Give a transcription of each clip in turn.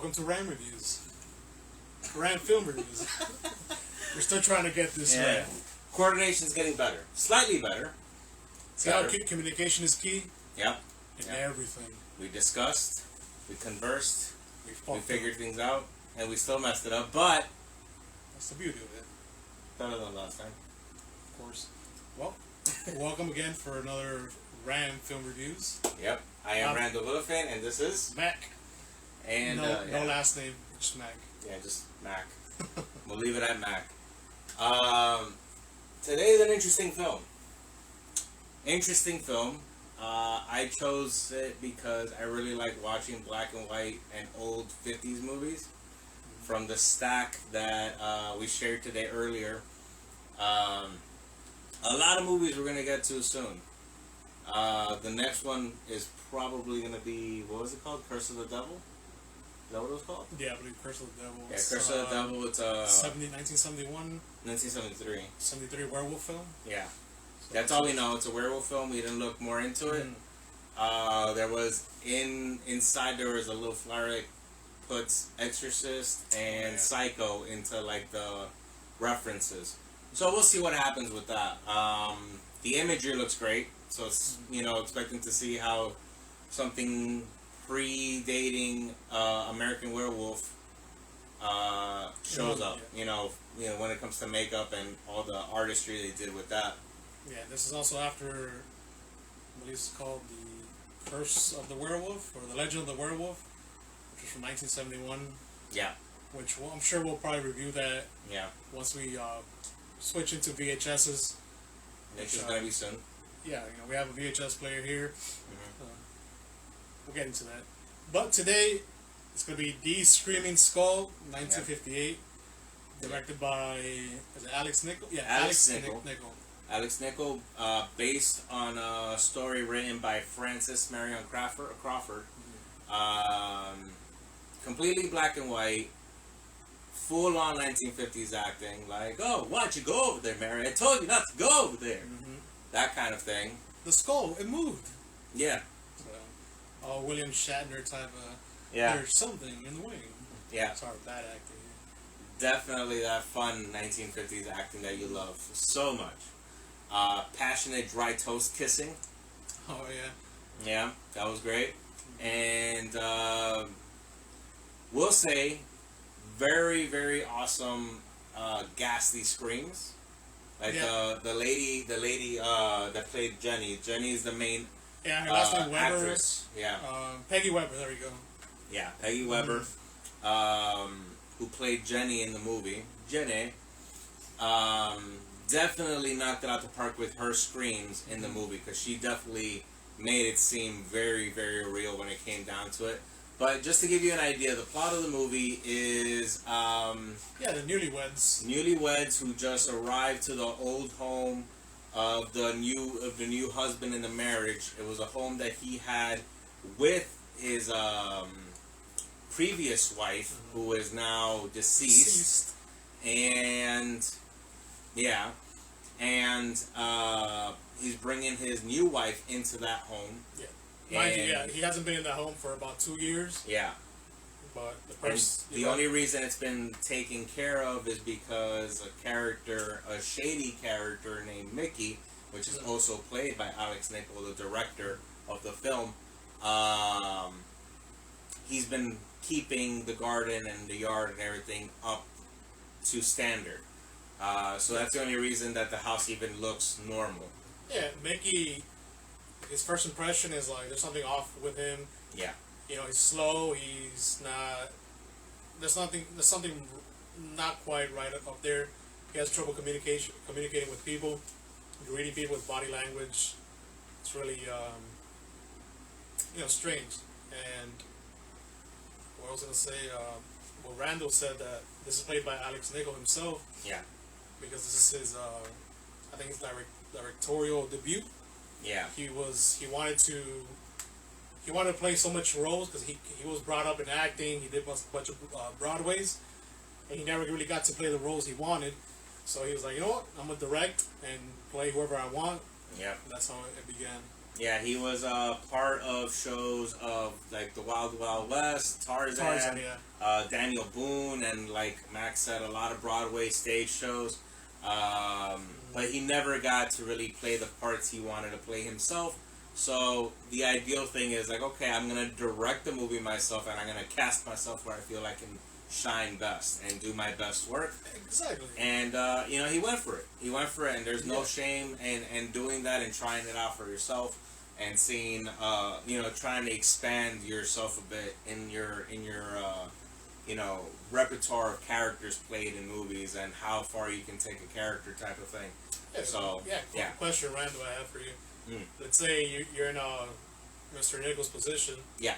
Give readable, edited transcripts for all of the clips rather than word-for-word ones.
welcome to Ram Reviews. Ram Film Reviews. We're still trying to get this right. Coordination's getting better. Slightly better. See how communication is key? Yep. In everything. We discussed, we conversed, we figured up. things out, and we still messed it up, but that's the beauty of it. Better than last time. Of course. Well, welcome again for another Ram Film Reviews. Yep. I am Randall Mack, and this is Mack. And no last name, just Mack. Yeah, just Mack. We'll leave it at Mack. Today's an interesting film. I chose it because I really like watching black and white and old 50s movies. From the stack that we shared today earlier. A lot of movies we're going to get to soon. The next one is probably going to be, what was it called? Curse of the Devil? Is that what it was called? Yeah, I believe Curse of the Devil. Yeah, Curse of the Devil. It's 1971? 1973. 73 werewolf film? Yeah. So that's all we know. It's a werewolf film. We didn't look more into it. There was, inside there was a little flyer that puts Exorcist and Psycho into like the references. So we'll see what happens with that. The imagery looks great. So it's, expecting to see how something predating American Werewolf shows up. When it comes to makeup and all the artistry they did with that. Yeah, this is also after what is called the Curse of the Werewolf or the Legend of the Werewolf, which is from 1971. Yeah. Which I'm sure we'll probably review that. Yeah. Once we switch into VHSs. Which is gonna be soon. Yeah, we have a VHS player here. We'll get into that. But today, it's going to be The Screaming Skull, 1958. Directed by, is it Alex Nichol? Yeah, Alex Nichol. Alex Nichol, based on a story written by Frances Marion Crawford. Completely black and white. Full-on 1950s acting. Like, oh, why'd you go over there, Mary? I told you not to go over there. That kind of thing. The skull, it moved. Yeah. So, William Shatner type of, there's something in the wing. Yeah. Sorry, bad acting. Definitely that fun 1950s acting that you love so much. Passionate dry toast kissing. Oh, yeah. Yeah, that was great. And we'll say very, very awesome ghastly screams. Like the lady that played Jenny. Jenny is the main her last name Weber. Actress. Yeah. Peggy Weber, there we go. Yeah, Peggy Weber, who played Jenny in the movie. Jenny definitely knocked it out the park with her screams in the movie, because she definitely made it seem very, very real when it came down to it. But just to give you an idea, the plot of the movie is the newlyweds. Newlyweds who just arrived to the old home of the new husband in the marriage. It was a home that he had with his previous wife, who is now deceased. And he's bringing his new wife into that home. Yeah. Mind you, he hasn't been in that home for about 2 years. Yeah. But the only reason it's been taken care of is because a shady character named Mickey, which is also played by Alex Nichol, the director of the film, he's been keeping the garden and the yard and everything up to standard. So that's the only reason that the house even looks normal. Yeah, Mickey, his first impression is like there's something off with him. Yeah. He's slow. He's not. There's something not quite right up there. He has trouble communicating with people, reading people with body language. It's really, strange. And what I was gonna say, Randall said that this is played by Alex Nichol himself. Yeah. Because this is his, I think his directorial debut. Yeah. He wanted to play so much roles because he was brought up in acting. He did a bunch of Broadways, and he never really got to play the roles he wanted. So he was like, you know what, I'm gonna direct and play whoever I want. Yeah. And that's how it began. Yeah, he was part of shows of like the Wild Wild West, Tarzan, Daniel Boone, and like Max said, a lot of Broadway stage shows. But he never got to really play the parts he wanted to play himself. So the ideal thing is like, okay, I'm gonna direct the movie myself, and I'm gonna cast myself where I feel I can shine best and do my best work. Exactly. And you know, he went for it. He went for it, and there's no shame in doing that and trying it out for yourself and seeing, you know, trying to expand yourself a bit in your you know, repertoire of characters played in movies and how far you can take a character type of thing. Yeah, so yeah. Question, Randall, I have for you. Let's say you're in Mr. Nichols' position. Yeah.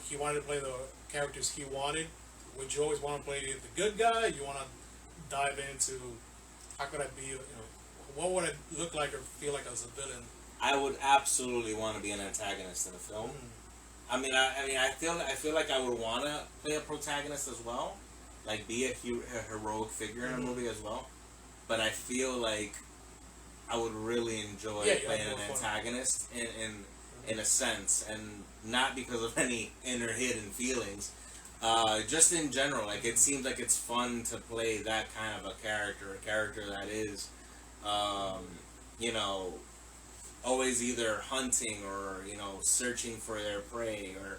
He wanted to play the characters he wanted. Would you always want to play the good guy? You want to dive into how could I be? You know, what would I look like or feel like as a villain? I would absolutely want to be an antagonist in a film. I mean, I feel like I would want to play a protagonist as well, like be a heroic figure in a movie as well. But I feel like I would really enjoy playing an antagonist in a sense, and not because of any inner hidden feelings. Just in general, like it seems like it's fun to play that kind of a character that is, you know, always either hunting or, you know, searching for their prey or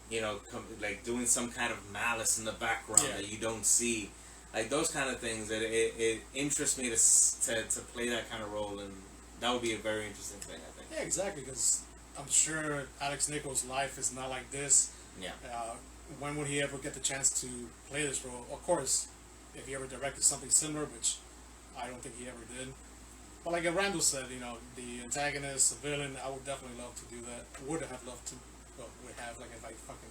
you know, like doing some kind of malice in the background that you don't see. Like those kind of things, that it interests me to play that kind of role, and that would be a very interesting thing, I think. Yeah, exactly, because I'm sure Alex Nichols' life is not like this. Yeah. When would he ever get the chance to play this role? Of course, if he ever directed something similar, which I don't think he ever did. But like Randall said, you know, the antagonist, the villain, I would definitely love to do that. Would have loved to. Well, would have, like, if I fucking.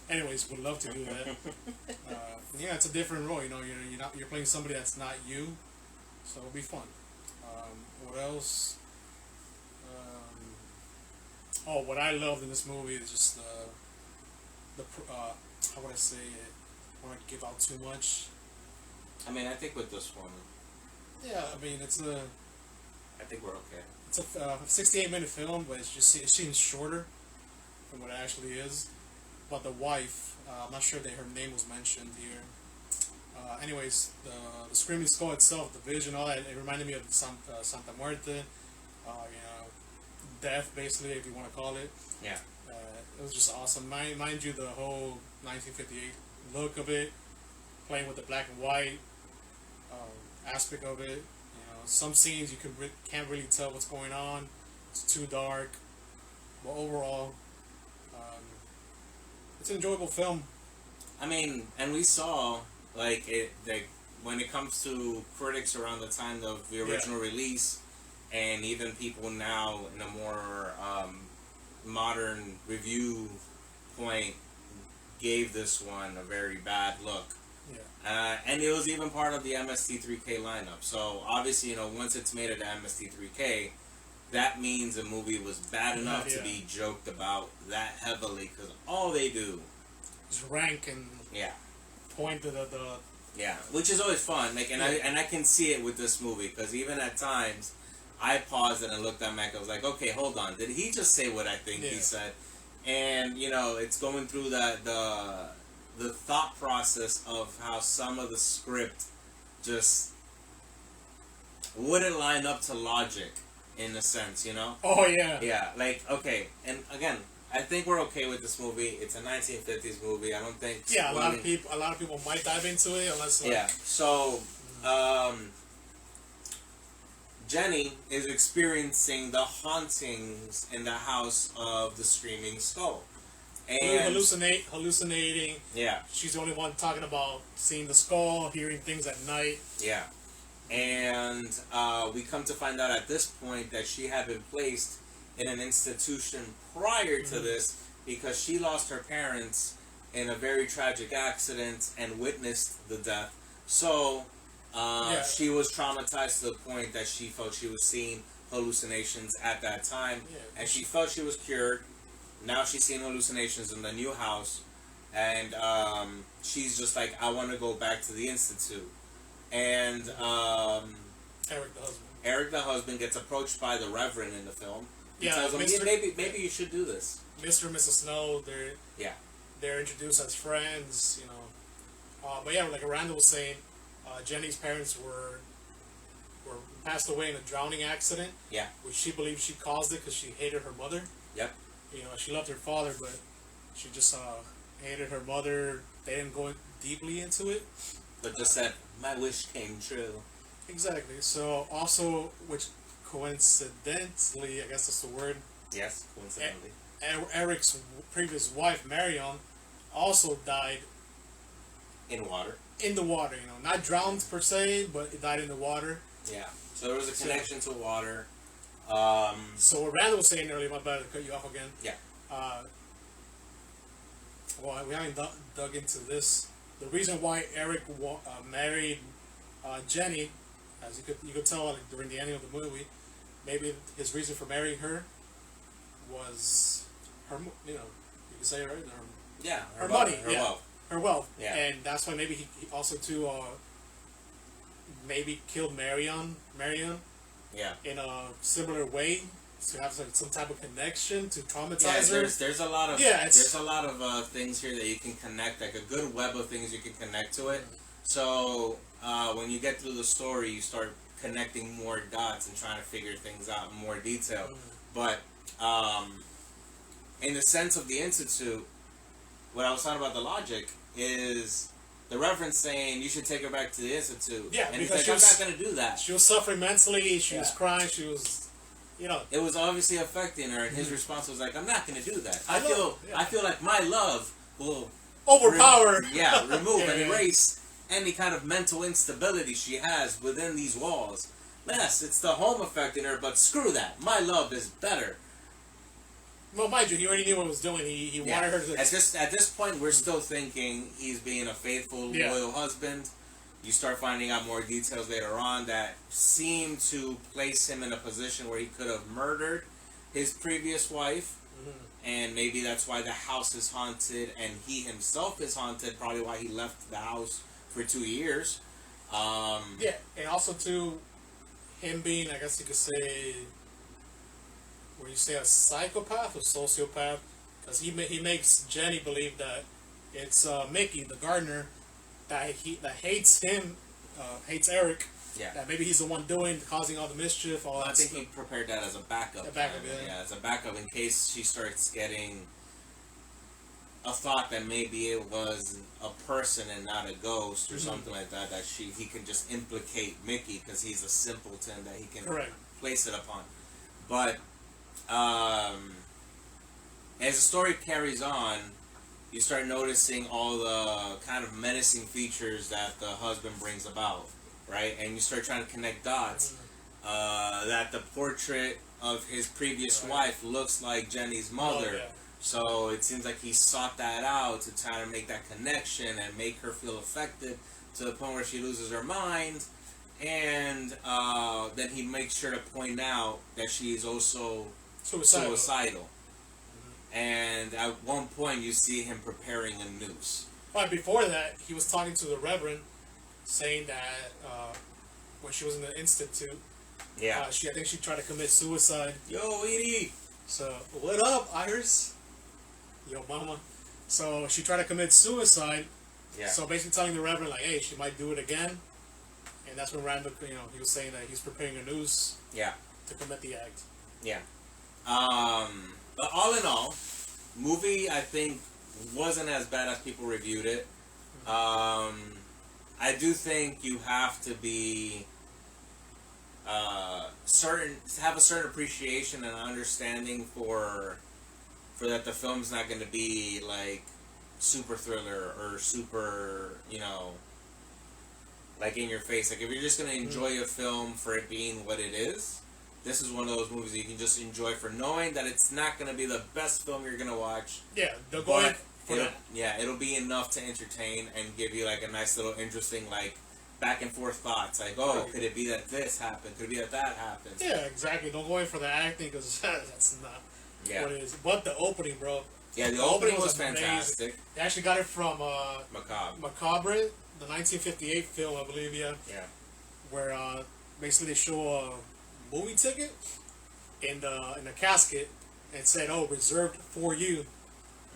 Anyways, would love to do that. Yeah, it's a different role. You know, you're playing somebody that's not you, so it'll be fun. What else? Oh, what I loved in this movie is just how would I say it? I don't want to give out too much. I mean, I think with this one. Yeah, I mean I think we're okay. It's a 68-minute film, but it seems shorter than what it actually is. But the wife, I'm not sure that her name was mentioned here. Anyways, the Screaming Skull itself, the vision, all that, it reminded me of Santa Muerte. You know, death, basically, if you want to call it. Yeah. It was just awesome. Mind you, the whole 1958 look of it, playing with the black and white aspect of it. You know, some scenes you can't really tell what's going on. It's too dark. But overall, it's an enjoyable film. I mean, and we saw like when it comes to critics around the time of the original release, and even people now in a more modern review point gave this one a very bad look. Yeah. And it was even part of the MST3K lineup. So obviously, you know, once it's made it to MST3K, that means the movie was bad enough to be joked about that heavily, because all they do is rank and point to the which is always fun. Like, and I can see it with this movie, because even at times I paused it and looked at Mac. I was like, okay, hold on, did he just say what I think he said? And you know, it's going through the thought process of how some of the script just wouldn't line up to logic, in a sense, you know? Oh, yeah. Yeah, like, okay, and again, I think we're okay with this movie. It's a 1950s movie. I don't think... Yeah, a lot of people might dive into it, unless... Like, so, Jenny is experiencing the hauntings in the house of the Screaming Skull. And hallucinating. Yeah. She's the only one talking about seeing the skull, hearing things at night. Yeah. And we come to find out at this point that she had been placed in an institution prior to this, because she lost her parents in a very tragic accident and witnessed the death. So she was traumatized to the point that she felt she was seeing hallucinations at that time, and she felt she was cured. Now she's seeing hallucinations in the new house, and she's just like, I want to go back to the institute. And Eric, the husband. Eric, the husband, gets approached by the Reverend in the film. He Yeah, tells him, Mr. maybe you should do this. Mr. and Mrs. Snow, they're introduced as friends, you know. But yeah, like Randall was saying, Jenny's parents were passed away in a drowning accident. Yeah. Which she believed she caused it because she hated her mother. Yep. You know, she loved her father, but she just hated her mother. They didn't go deeply into it. But just said, my wish came true. Exactly. So also, which coincidentally, I guess that's the word. Yes, coincidentally. Eric's previous wife, Marion, also died in water. In the water, you know, not drowned per se, but it died in the water. Yeah. So there was a connection to water. So what Randall was saying earlier, my bad to cut you off again. Yeah. Well, we haven't dug into this. The reason why Eric married Jenny, as you could tell like, during the ending of the movie, maybe his reason for marrying her was her, you know, you can say it right, her money, her wealth, yeah, and that's why maybe he also too maybe killed Marion, yeah, in a similar way to have some type of connection to traumatize her. There's a lot of there's a lot of things here that you can connect, like a good web of things you can connect to it. So when you get through the story, you start connecting more dots and trying to figure things out in more detail. But in the sense of the Institute, what I was talking about the logic is the Reverend saying you should take her back to the Institute. Yeah, and he's like, I'm not going to do that. She was suffering mentally. She was crying. She was, you know, it was obviously affecting her, and his response was like, I'm not going to do that. I feel like my love will overpower. Remove and erase any kind of mental instability she has within these walls. Yes, it's the home affecting her, but screw that. My love is better. Well, mind you, he already knew what he was doing. He wanted her to... At this point, we're still thinking he's being a faithful, loyal husband. You start finding out more details later on that seem to place him in a position where he could have murdered his previous wife. And maybe that's why the house is haunted and he himself is haunted, probably why he left the house for 2 years. And also, too, him being, I guess you could say... Where you say a psychopath or sociopath, because he makes Jenny believe that it's Mickey, the gardener, that hates him, hates Eric. Yeah. That maybe he's the one causing all the mischief. I think he prepared that as a backup. As a backup in case she starts getting a thought that maybe it was a person and not a ghost or something like that. That he can just implicate Mickey because he's a simpleton that he can place it upon. But as the story carries on, you start noticing all the kind of menacing features that the husband brings about, right? And you start trying to connect dots. That the portrait of his previous wife looks like Jenny's mother. So it seems like he sought that out to try to make that connection and make her feel affected to the point where she loses her mind. And then he makes sure to point out that she is also suicidal. And at one point you see him preparing a noose. But before that, he was talking to the Reverend, saying that when she was in the Institute, I think she tried to commit suicide. Yo, Edie! So, what up, Iris? Yo, mama. So, she tried to commit suicide. Yeah. So, basically telling the Reverend, like, hey, she might do it again. And that's when Randall, he was saying that he's preparing a noose to commit the act. Yeah. But all in all, movie, I think, wasn't as bad as people reviewed it. I do think you have to be have a certain appreciation and understanding for that the film's not going to be like super thriller or super, like in your face. Like if you're just going to enjoy a film for it being what it is, this is one of those movies that you can just enjoy for knowing that it's not going to be the best film you're going to watch. Yeah, they'll go in for that. Yeah, it'll be enough to entertain and give you like a nice little interesting like back and forth thoughts. Like, could it be that this happened? Could it be that that happened? Yeah, exactly. Don't go in for the acting because that's not what it is. But the opening, bro. Yeah, the opening was fantastic. Amazing. They actually got it from Macabre, the 1958 film, I believe. Yeah. Where basically they show a movie ticket in the casket and said, "Oh, reserved for you."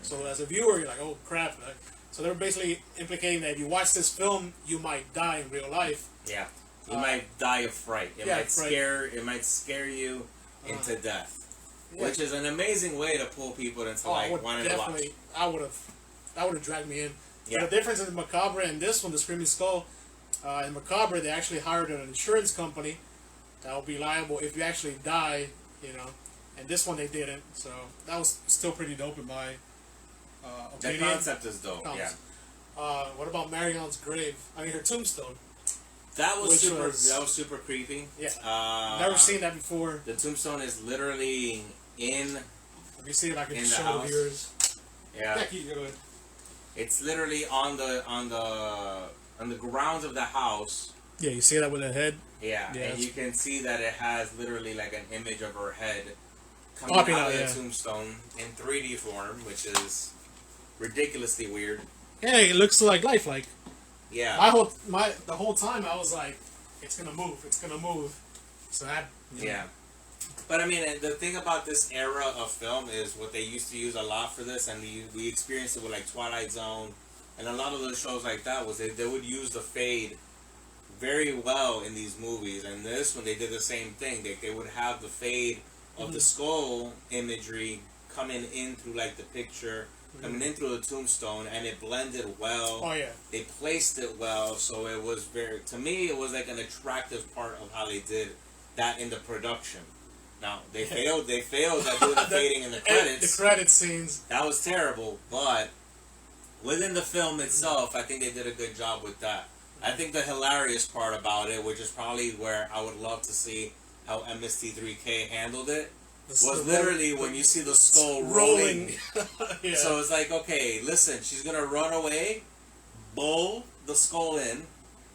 So as a viewer, you're like, "Oh crap!" Like, so they're basically implicating that if you watch this film, you might die in real life. Yeah, you might die of fright. It might scare you into death, which is an amazing way to pull people into wanting to watch. That would have dragged me in. Yeah. But the difference in the Macabre and this one, the Screaming Skull, in Macabre they actually hired an insurance company that will be liable if you actually die, you know. And this one they didn't, so that was still pretty dope in my opinion. The concept is dope. Yeah. What about Marion's grave? I mean, her tombstone. That was super creepy. Yeah. Never seen that before. The tombstone is literally in. Let me see if I can show the viewers. Yeah. Yeah, keep going. It's literally on the grounds of the house. Yeah, you see that with her head. Yeah, and you can see that it has literally like an image of her head coming out of the tombstone in 3D form, which is ridiculously weird. Yeah, it looks lifelike. Yeah. The whole time I was like, it's gonna move. So that. Yeah. But I mean, the thing about this era of film is what they used to use a lot for this, and we experienced it with like Twilight Zone, and a lot of those shows like that was they would use the fade very well in these movies, and this one they did the same thing. They would have the fade of the skull imagery coming in through like the picture, coming in through the tombstone, and it blended well. Oh yeah. They placed it well, so it was to me it was like an attractive part of how they did that in the production. Now they failed at doing the fading in the credits. The credit scenes. That was terrible, but within the film itself, I think they did a good job with that. I think the hilarious part about it, which is probably where I would love to see how MST3K handled it, was literally when you see the skull rolling. Yeah. So it's like, okay, listen, she's gonna run away, bowl the skull in,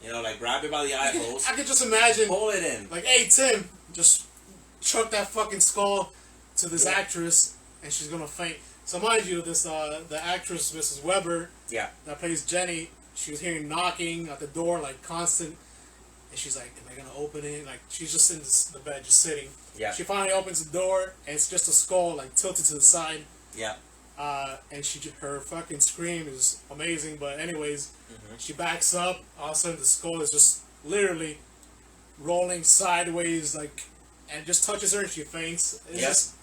like grab it by the eye holes. I could just imagine. Pull it in. Like, hey Tim, just chuck that fucking skull to this actress, and she's gonna faint. So mind you, the actress Mrs. Weber, that plays Jenny, she was hearing knocking at the door like constant, and she's like, "Am I gonna open it?" Like she's just in the bed, just sitting. Yeah. She finally opens the door, and it's just a skull like tilted to the side. Yeah. And her fucking scream is amazing. But anyways, she backs up. All of a sudden, the skull is just literally rolling sideways, like. And just touches her and she faints. It's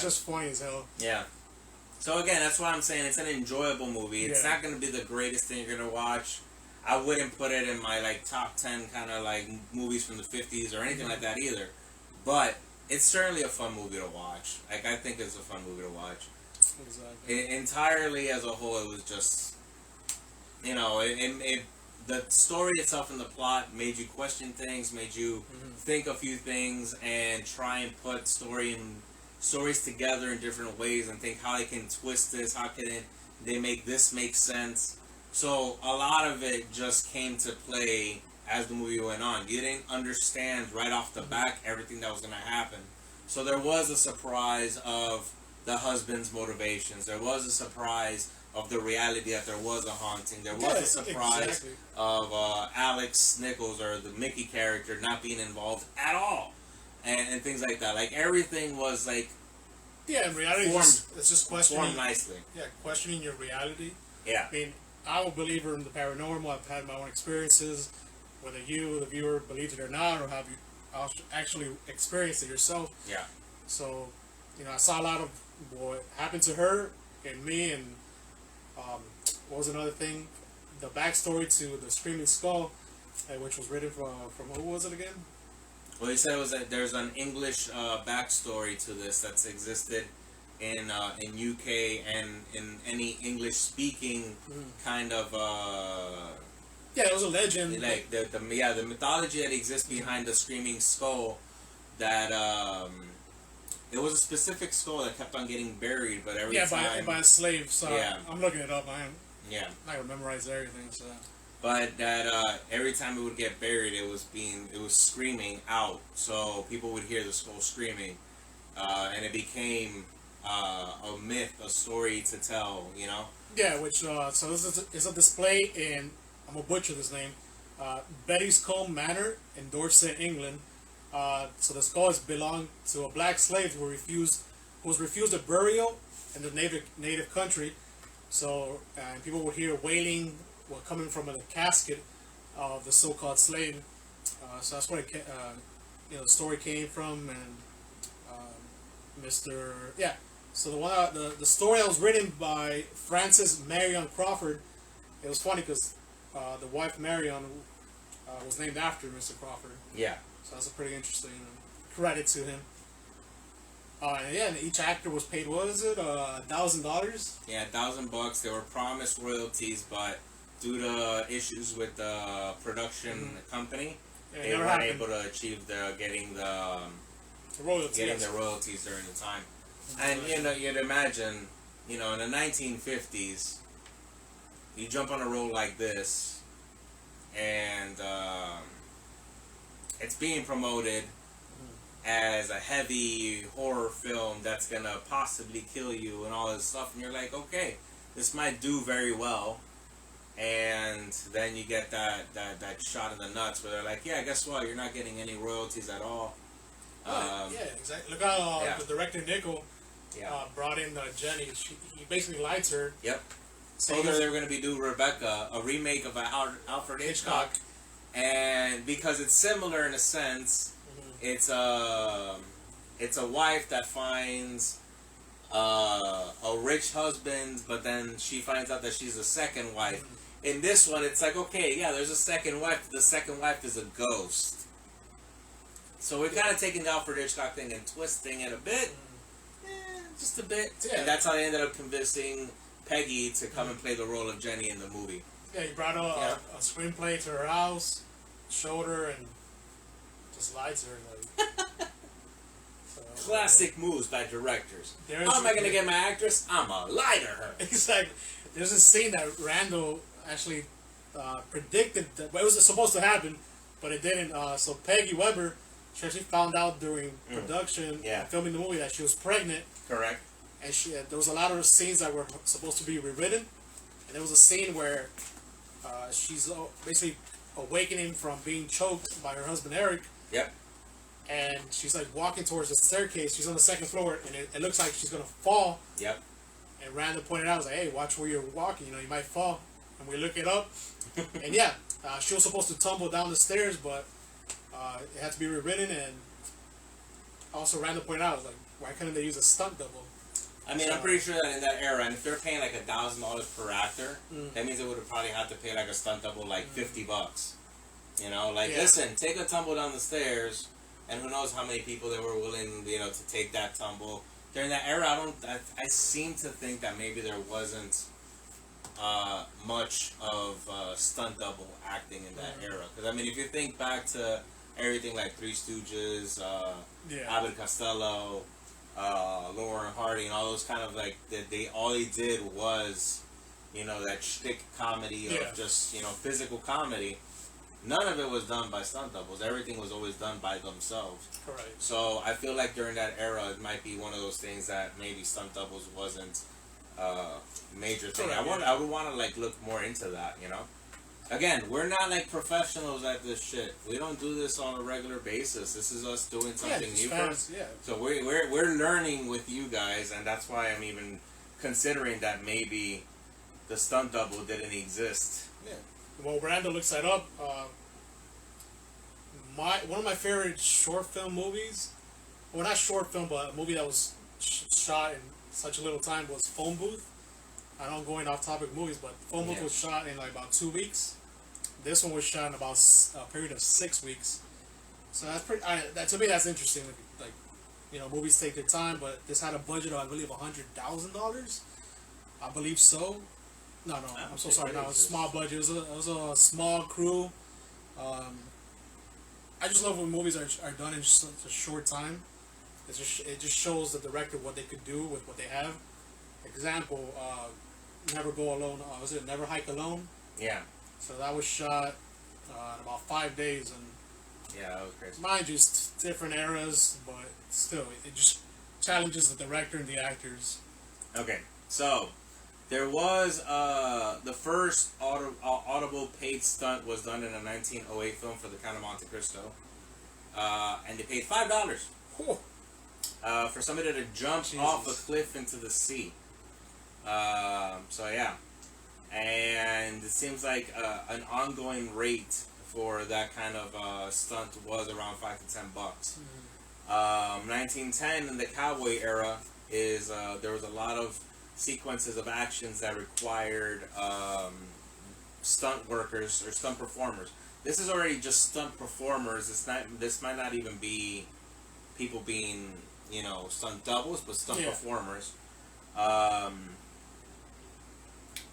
just funny as hell. Yeah. So again, that's why I'm saying it's an enjoyable movie. It's not going to be the greatest thing you're going to watch. I wouldn't put it in my like top 10 kind of like movies from the 50s or anything like that either. But it's certainly a fun movie to watch. Like I think it's a fun movie to watch. Exactly. Entirely as a whole, it was just, the story itself and the plot made you question things, made you think a few things, and try and put stories together in different ways and think how they can twist this, how can they make this make sense. So a lot of it just came to play as the movie went on. You didn't understand right off the back everything that was going to happen. So there was a surprise of the husband's motivations. There was a surprise of the reality that there was a haunting. There was a surprise of Alex Nichols, or the Mickey character, not being involved at all. And things like that. Like, everything was, like... Yeah, in reality, it's just questioning... Formed nicely. Yeah, questioning your reality. Yeah. I mean, I'm a believer in the paranormal. I've had my own experiences. Whether you, the viewer, believes it or not, or have you actually experienced it yourself. Yeah. So, I saw a lot of what happened to her and me, and... what was another thing? The backstory to the Screaming Skull, which was written from who was it again? Well, he said it was that there's an English backstory to this that's existed in UK and in any English speaking kind of yeah, it was a legend. Like the mythology that exists behind the Screaming Skull, that it was a specific skull that kept on getting buried, but every time by a slave. So I'm looking it up. I'm not gonna memorize everything. So, but that every time it would get buried, it was screaming out. So people would hear the skull screaming, and it became a myth, a story to tell. Yeah, which so this is a display in, I'm gonna butcher this name, Betty's Combe Manor in Dorset, England. So the skull belonged to a black slave who was refused a burial in the native country. So people would hear wailing, coming from the casket of the so-called slave. So that's where the story came from, and Mr. Yeah. So the story that was written by Frances Marion Crawford. It was funny because the wife Marion was named after Mr. Crawford. Yeah. So that's a pretty interesting credit to him. And each actor was paid, what was it, $1,000? Yeah, $1,000. They were promised royalties, but due to issues with the production company, they weren't able to achieve getting the royalties during the time. And you'd imagine, in the 1950s, you jump on a roll like this, and it's being promoted as a heavy horror film that's gonna possibly kill you and all this stuff, and you're like, okay, this might do very well, and then you get that shot in the nuts where they're like, yeah, guess what, you're not getting any royalties at all. Yeah, exactly. Look how the director Nickel brought in Jenny. He basically lied to her. Yep. Told her they were going to be doing Rebecca, a remake of Alfred Hitchcock, and because it's similar in a sense, it's a wife that finds a rich husband, but then she finds out that she's a second wife. In this one, it's like, okay, yeah, there's a second wife. The second wife is a ghost. So we're kind of taking the Alfred Hitchcock thing and twisting it a bit, just a bit, and that's how they ended up convincing Peggy to come and play the role of Jenny in the movie. Yeah, he brought a screenplay to her house, showed her, and just lied to her. Classic moves by directors. How am I going to get my actress? I'm going to lie to her. Exactly. There's a scene that Randall actually predicted that it was supposed to happen, but it didn't. So Peggy Weber, she actually found out during production, filming the movie, that she was pregnant. Correct. And there was a lot of scenes that were supposed to be rewritten. And there was a scene where she's basically awakening from being choked by her husband Eric. Yep. And she's like walking towards the staircase. She's on the second floor, and it looks like she's gonna fall. Yep. And Randall pointed out, "I was like, hey, watch where you're walking. You might fall." And we look it up, and she was supposed to tumble down the stairs, but it had to be rewritten. And also, Randall pointed out, like, why couldn't they use a stunt double? I mean, I'm pretty sure that in that era, and if they're paying like $1,000 per actor, that means they would have probably had to pay like a stunt double like $50. Listen, take a tumble down the stairs. And who knows how many people they were willing, to take that tumble. During that era, I seem to think that maybe there wasn't much of stunt double acting in that era. Because, I mean, if you think back to everything like Three Stooges, Abbott and Costello, Laurel and Hardy, and all those kind of like, all they did was, that shtick comedy of just, physical comedy. None of it was done by stunt doubles. Everything was always done by themselves. Correct. So I feel like during that era, it might be one of those things that maybe stunt doubles wasn't a major thing. Correct, I would want to like look more into that. Again, we're not like professionals at this shit. We don't do this on a regular basis. This is us doing something new for us. Yeah. So we're learning with you guys, and that's why I'm even considering that maybe the stunt double didn't exist. Yeah. Well, Randall looks that up. One of my favorite short film movies, well, not short film, but a movie that was shot in such a little time was Phone Booth. I know I'm going off topic movies, but Phone Booth was shot in like about 2 weeks. This one was shot in about a period of 6 weeks. So that's pretty. To me, that's interesting. Like, movies take their time, but this had a budget of, I believe, $100,000. I believe so. No, I'm so sorry. No, it was a small budget. It was a small crew. I just love when movies are done in just a short time. It just shows the director what they could do with what they have. Example, Never Go Alone. Was it Never Hike Alone? Yeah. So that was shot in about 5 days, and that was crazy. Mind you, it's different eras, but still, it just challenges the director and the actors. Okay, so. There was the first audible paid stunt was done in a 1908 film for the Count of Monte Cristo. and they paid $5 for somebody to jump off a cliff into the sea. So yeah, and it seems like an ongoing rate for that kind of stunt was around $5 to $10. 1910 in the cowboy era is there was a lot of sequences of actions that required stunt workers or stunt performers. This is already just stunt performers. It's not. This might not even be people being, stunt doubles, but stunt performers.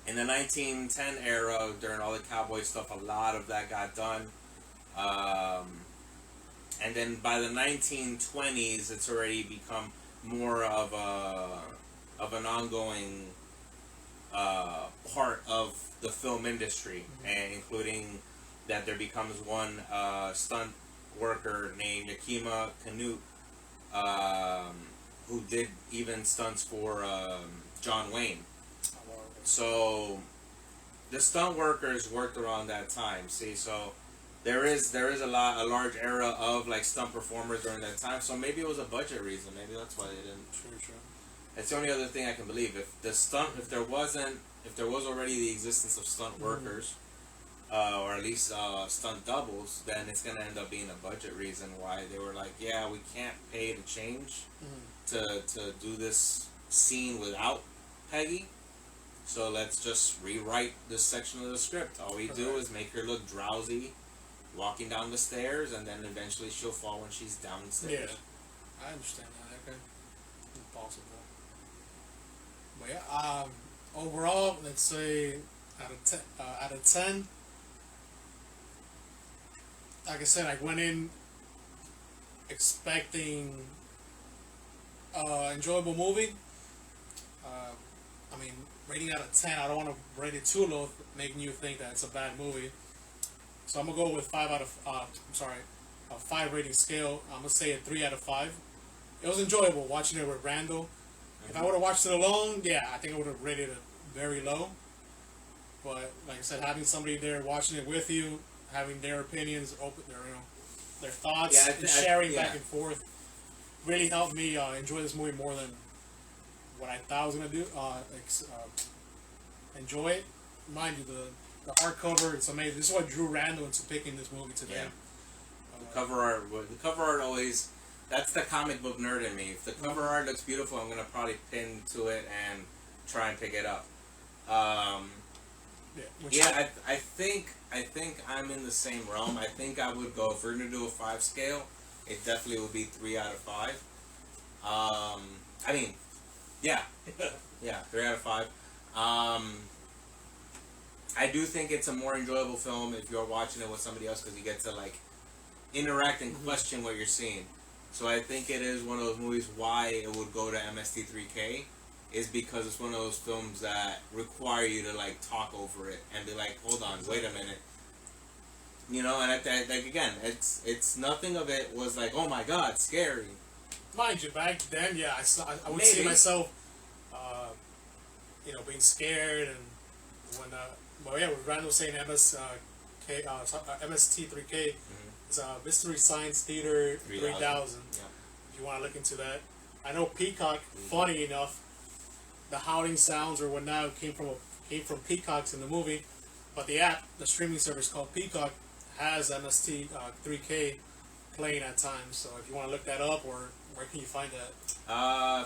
In the 1910 era, during all the cowboy stuff, a lot of that got done. And then by the 1920s, it's already become more of an ongoing part of the film industry, and including that there becomes one stunt worker named Yakima Canute, who did even stunts for John Wayne. So the stunt workers worked around that time. See, so there is a large era of like stunt performers during that time. So maybe it was a budget reason. Maybe that's why they didn't. True. It's the only other thing I can believe. If there was already the existence of stunt workers, or at least stunt doubles, then it's gonna end up being a budget reason why they were like, yeah, we can't pay to change to do this scene without Peggy. So let's just rewrite this section of the script. All we do is make her look drowsy, walking down the stairs, and then eventually she'll fall when she's downstairs. Yeah, I understand that. Okay, impossible. But yeah, overall, let's say out of 10. Like I said, I went in expecting enjoyable movie. I mean, rating out of 10, I don't want to rate it too low, making you think that it's a bad movie. So I'm gonna go with 5 out of a 5 rating scale. I'm gonna say a 3 out of 5. It was enjoyable watching it with Randall. If I would have watched it alone, yeah, I think I would have rated it very low. But like I said, having somebody there watching it with you, having their opinions, their thoughts, and sharing back and forth, really helped me enjoy this movie more than what I thought I was gonna do. Enjoy it. Mind you, the hardcover, it's amazing. This is what drew Randall into picking this movie today. Yeah. The cover art always. That's the comic book nerd in me. If the cover art looks beautiful, I'm gonna probably pin to it and try and pick it up. I think I'm in the same realm. I think I would go, if we're gonna do a 5 scale, it definitely would be 3 out of 5. I mean, yeah, 3 out of 5. I do think it's a more enjoyable film if you're watching it with somebody else, because you get to like interact and question what you're seeing. So I think it is one of those movies why it would go to MST3K is because it's one of those films that require you to like talk over it and be like, hold on, wait a minute. And like again, it's nothing of it was like, oh my god, scary. Mind you, back then, yeah, I would see myself, being scared, and when with Randall saying MST3K, it's Mystery Science Theater 3000. Yeah. If you want to look into that, I know Peacock. Funny enough, the howling sounds or whatnot came from Peacocks in the movie, but the streaming service called Peacock has MST3K playing at times. So if you want to look that up, or where can you find that?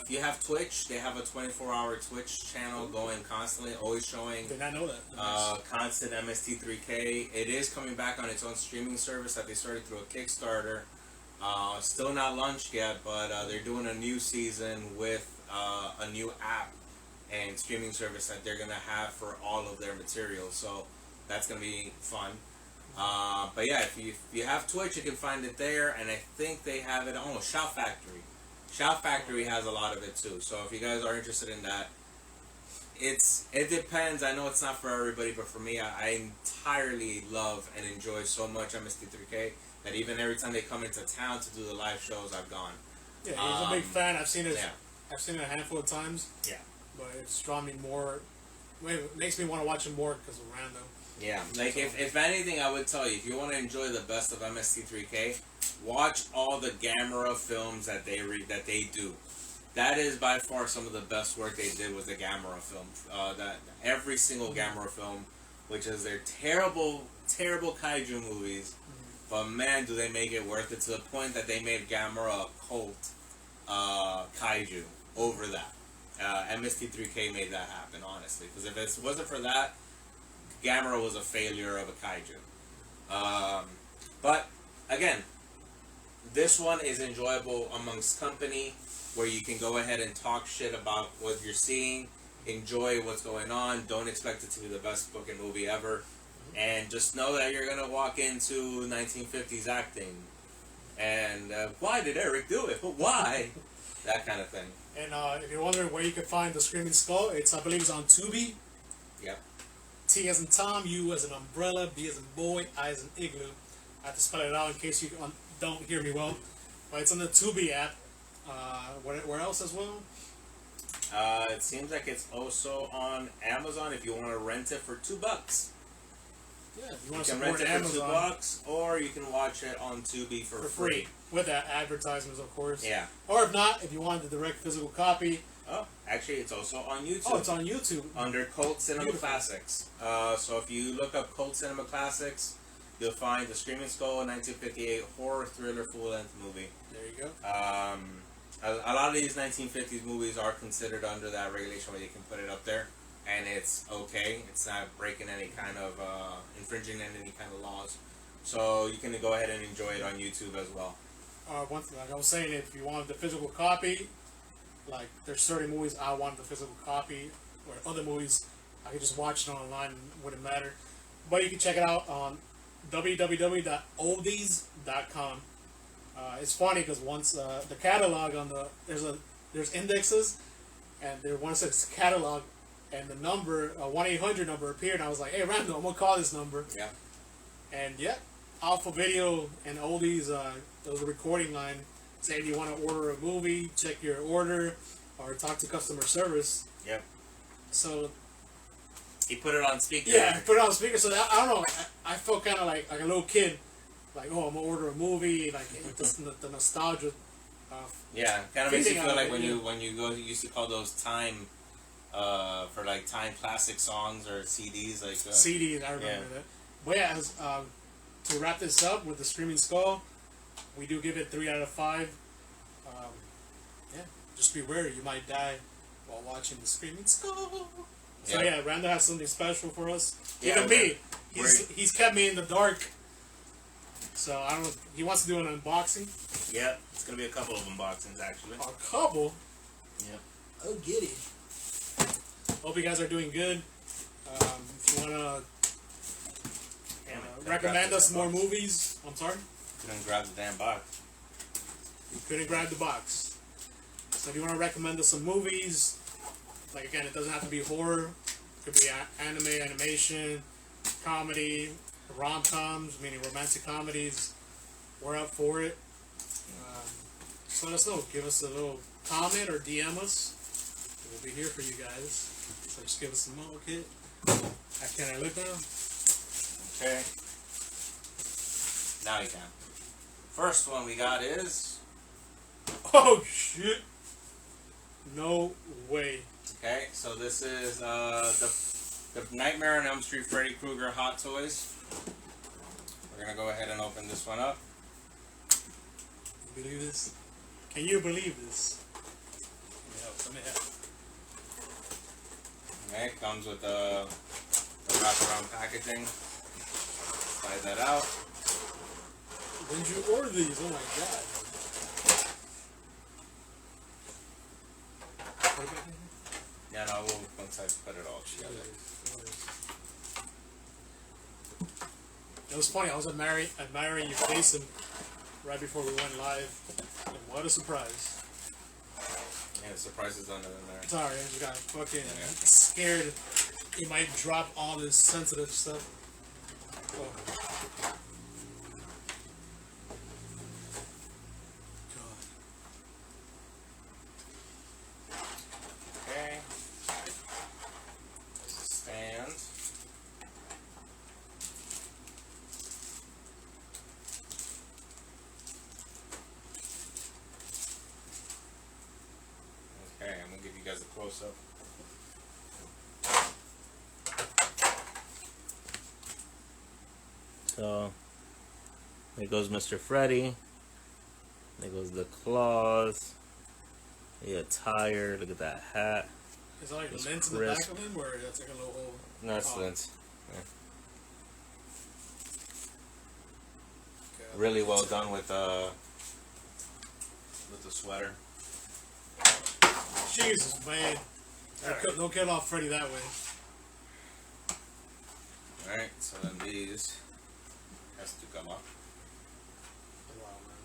If you have Twitch, they have a 24-hour Twitch channel going constantly, always showing. Did not know that. Constant MST3K. It is coming back on its own streaming service that they started through a Kickstarter. Still not launched yet, but they're doing a new season with a new app and streaming service that they're gonna have for all of their material. So that's gonna be fun. But yeah, if you have Twitch, you can find it there, and I think they have it. Oh, Shout Factory. Shout Factory has a lot of it too. So if you guys are interested in that, it depends. I know it's not for everybody, but for me, I entirely love and enjoy so much MST3K that even every time they come into town to do the live shows, I've gone. Yeah, he's a big fan. I've seen it. Yeah. I've seen it a handful of times. Yeah. But it's drawn me more. It makes me want to watch it more because of Randall. Yeah, like if anything, I would tell you, if you want to enjoy the best of MST3K, watch all the Gamera films that they do. That is by far some of the best work they did with the Gamera film. That every single Gamera film, which is their terrible kaiju movies, but man, do they make it worth it, to the point that they made Gamera a cult kaiju over that. MST3K made that happen, honestly, because if it wasn't for that, Gamera was a failure of a kaiju. But again, this one is enjoyable amongst company, where you can go ahead and talk shit about what you're seeing, enjoy what's going on, don't expect it to be the best fucking movie ever, and just know that you're gonna walk into 1950s acting, and why did Eric do it? But why? That kind of thing. And if you're wondering where you can find the Screaming Skull, I believe it's on Tubi. Yep. T as in Tom, U as in umbrella, B as in boy, I as in igloo. I have to spell it out in case you don't hear me well. But it's on the Tubi app. Where else as well? It seems like it's also on Amazon if you want to rent it for $2. Yeah, if you want You to can rent support it for Amazon. $2, or you can watch it on Tubi for free. With that advertisements, of course. Yeah. Or if not, if you want the direct physical copy. Oh, actually, it's also on YouTube. Oh, it's on YouTube. Under Cult Cinema Beautiful. Classics. So if you look up Cult Cinema Classics, you'll find The Screaming Skull, a 1958 horror thriller full-length movie. There you go. A lot of these 1950s movies are considered under that regulation where you can put it up there, and it's okay. It's not breaking any kind of, infringing any kind of laws. So you can go ahead and enjoy it on YouTube as well. One thing, like I was saying, if you wanted the physical copy, like there's certain movies I wanted the physical copy, or other movies I could just watch it online, it wouldn't matter. But you can check it out on www.oldies.com. It's funny because once the catalog on there's indexes, and there once it's catalog, and the number 1-800 number appeared, and I was like, hey Randall, I'm gonna call this number. Yeah. And yeah, Alpha Video and Oldies, there was a recording line saying you want to order a movie, check your order, or talk to customer service. Yep. So He put it on speaker. yeah, put it on speaker. So I don't know. I felt kind of like a little kid, like, oh, I'm gonna order a movie, like just the nostalgia. Yeah, kind of makes you Feeling feel out like of it, when you go, you used to call those time, for like time classic songs or CDs, like CDs. I remember yeah. that. But yeah, to wrap this up with the Screaming Skull, we do give it 3 out of 5. Yeah, just beware, you might die while watching the Screaming Skull. So yeah, Randall has something special for us. Yeah, Even me, he's kept me in the dark. So I don't know. He wants to do an unboxing. Yeah, it's gonna be a couple of unboxings actually. A couple. Yep. Oh, giddy. Hope you guys are doing good. If you wanna recommend us more movies, I'm sorry. Couldn't grab the damn box. You couldn't grab the box. So if you want to recommend us some movies, like again, it doesn't have to be horror. It could be anime, animation, comedy, rom-coms, meaning romantic comedies. We're up for it. Just let us know. Give us a little comment or DM us. We'll be here for you guys. So just give us some more, okay? Can I look now? Okay. Now you can. First one we got is. Oh shit! No way. Okay, so this is the Nightmare on Elm Street Freddy Krueger Hot Toys. We're gonna go ahead and open this one up. You believe this? Can you believe this? Let me help. Okay, comes with the wraparound packaging. Slide that out. When did you order these? Oh my god. Yeah, no, once I put it all together. It was funny. I was admiring your face and right before we went live. And what a surprise. Yeah, the surprise is under there. Sorry, I just got fucking scared. You might drop all this sensitive stuff. Oh. Okay. Stand. you guys a close up. So there goes Mr. Freddy. There goes the claws. The attire. Look at that hat. Is that like It's lint in the back of him, or that's like a little hole? No, that's lint. Yeah. Okay. Really well done with the sweater. Jesus, man. No kill off Freddy that way. Alright, so then these has to come up. Wow, man.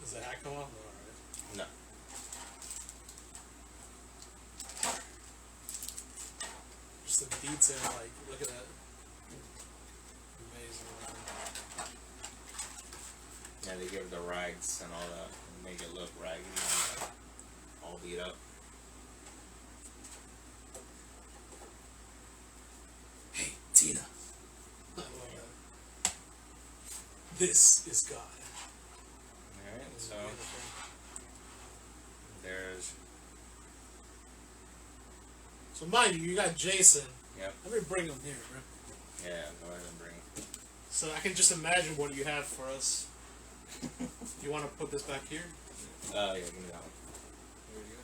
Does the hat come off? Alright. No. Just the detail, like, look at that. Amazing, man. Yeah, they give the rags and all that and make it look raggedy and all beat up. Hey, Tina. I love that. This is God. Alright, so there's. So mind you, you got Jason. Yep. Let me bring him here, bro. Yeah, go ahead and bring. So I can just imagine what you have for us. You want to put this back here? Yeah, give me that one. Here we go.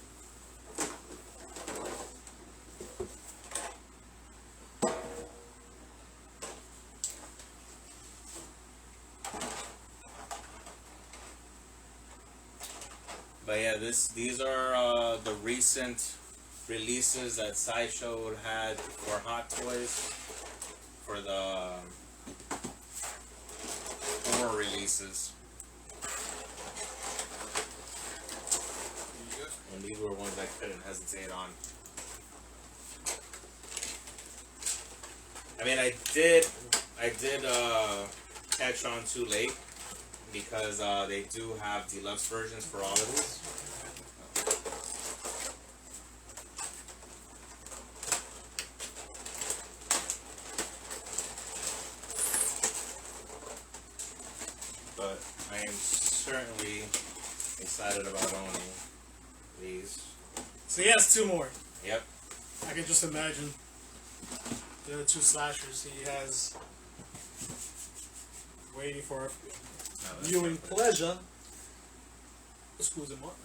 But yeah, these are the recent releases that Sideshow had for Hot Toys for the horror releases. And these were ones I couldn't hesitate on. I mean, I did catch on too late because they do have deluxe versions for all of these. But I am certainly excited about owning these. So he has two more. Yep. I can just imagine the other two slashers he has waiting for viewing pleasure. Let's squeeze them up.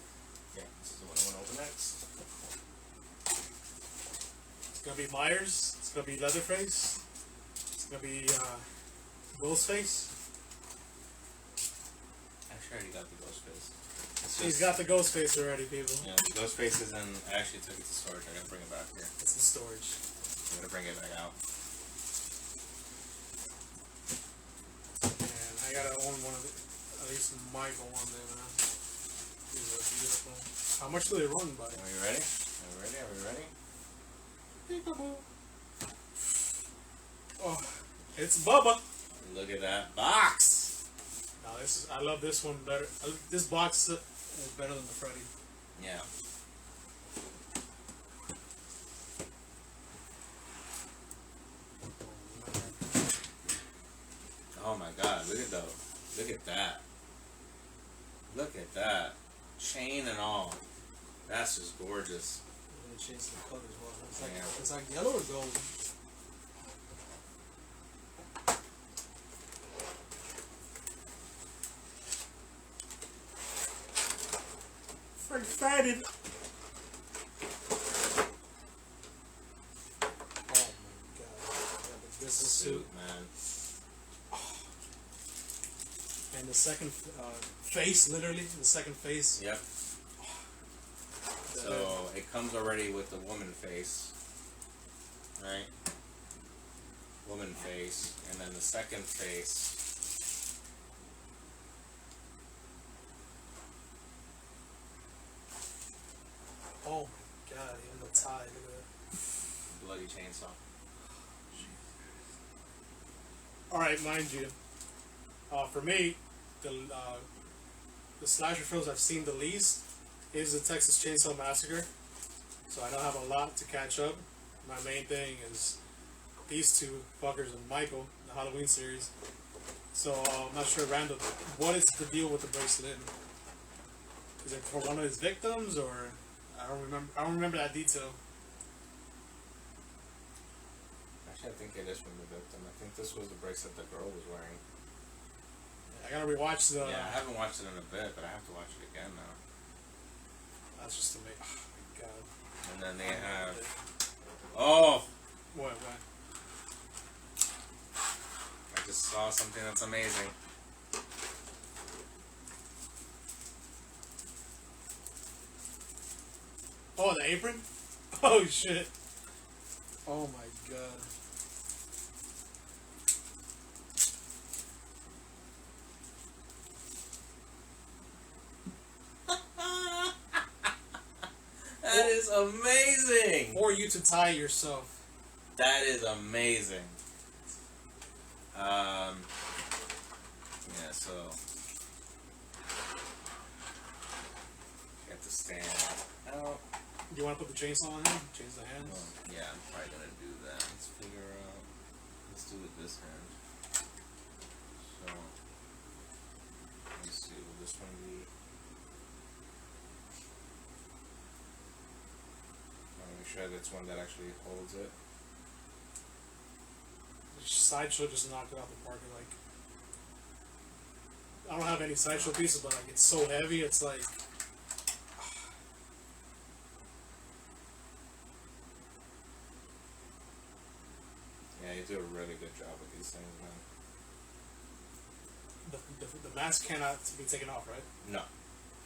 Yeah, this is the one I want to open next. It's gonna be Myers. It's gonna be Leatherface. It's gonna be Ghostface. Actually, I already got the Ghostface. He's got the Ghostface already, people. Yeah, the Ghostface is in. I actually took it to storage. I gotta bring it back here. It's in storage. I'm gonna bring it back out. And I gotta own one of the, at least Michael one there, man. These are beautiful. How much do they run by? Are we ready? Are we ready? Are we ready? Peekaboo. Oh, it's Bubba. Look at that box. Now this is, I love this one better. This box is better than the Freddy. Yeah. Oh my God! Look at those. Look at that. Look at that. Chain and all. That's just gorgeous. They changed the color as well. It's like, Yeah. it's like yellow or gold. I'm excited. Oh my God. Yeah, the business suit. man. And the second face, literally, the second face. Yep. So it comes already with the woman face, right? Woman face, and then the second face. Oh my God, even the tie, look at that. Bloody chainsaw. Alright, mind you, for me, the slasher films I've seen the least is the Texas Chainsaw Massacre. So I don't have a lot to catch up. My main thing is these two fuckers and Michael, the Halloween series. So I'm not sure, Randall, what is the deal with the bracelet? Is it for one of his victims, or I don't remember? I don't remember that detail. Actually, I think it is from the victim. I think this was the bracelet the girl was wearing. I gotta rewatch the. Yeah, I haven't watched it in a bit, but I have to watch it again now. That's just to make. Oh my god. And then they have. Oh! What? I just saw something that's amazing. Oh, the apron? Oh shit. Oh my god. That is amazing! For you to tie yourself. That is amazing. Yeah, so you have to stand out. Do you want to put the chainsaw on him? Change the hands? Well, yeah, I'm probably gonna do that. Let's figure out. Let's do it this hand. So let me see. Will this one be? Let me make sure that's one that actually holds it. The sideshow just knocked it out the park. Like, I don't have any sideshow pieces, but like it's so heavy. It's like. Yeah, you do a really good job with these things, man. The mask cannot be taken off, right? No.